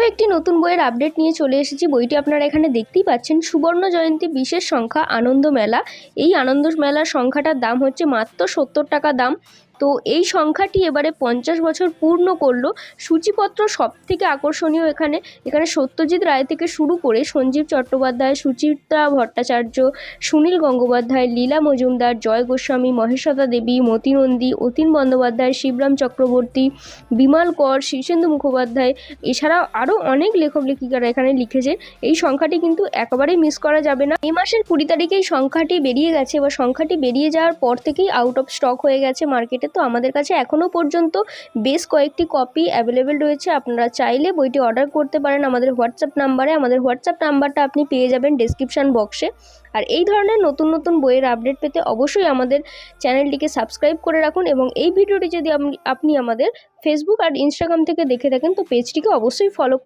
একটি নতুন বইয়ের আপডেট নিয়ে চলে এসেছি। বইটি আপনারা এখানে দেখতেই পাচ্ছেন, সুবর্ণ জয়ন্তী বিশেষ সংখ্যা আনন্দ মেলা। এই আনন্দ মেলার সংখ্যাটার দাম হচ্ছে মাত্র 70 টাকা দাম। তো এই সংখ্যাটি এবারে 50 বছর পূর্ণ করলো। সূচিপত্র সব থেকে আকর্ষণীয় এখানে সত্যজিৎ রায় থেকে শুরু করে সঞ্জীব চট্টোপাধ্যায়, সুচিত্রা ভট্টাচার্য, সুনীল গঙ্গোপাধ্যায়, লীলা মজুমদার, জয় গোস্বামী, মহেশ্বতা দেবী, মতি নন্দী, অতীন বন্দ্যোপাধ্যায়, শিবরাম চক্রবর্তী, বিমল কর, শীর্ষেন্দু মুখোপাধ্যায়, এছাড়াও আরও অনেক লেখক লেখিকারা এখানে লিখেছে। এই সংখ্যাটি কিন্তু একেবারেই মিস করা যাবে না। এই মাসের 20 তারিখে এই সংখ্যাটি বেরিয়ে গেছে, এবার সংখ্যাটি বেরিয়ে যাওয়ার পর থেকেই আউট অফ স্টক হয়ে গেছে মার্কেটে। তো আমাদের কাছে এখনও পর্যন্ত বেশ কয়েকটি কপি অ্যাভেলেবেল রয়েছে। আপনারা চাইলে বইটি অর্ডার করতে পারেন আমাদের হোয়াটসঅ্যাপ নাম্বারে। আমাদের হোয়াটসঅ্যাপ নাম্বারটা আপনি পেয়ে যাবেন ডেসক্রিপশান বক্সে। আর এই ধরনের নতুন নতুন বইয়ের আপডেট পেতে অবশ্যই আমাদের চ্যানেলটিকে সাবস্ক্রাইব করে রাখুন, এবং এই ভিডিওটি যদি আপনি আমাদের ফেসবুক আর ইনস্টাগ্রাম থেকে দেখে থাকেন তো পেজটিকে অবশ্যই ফলো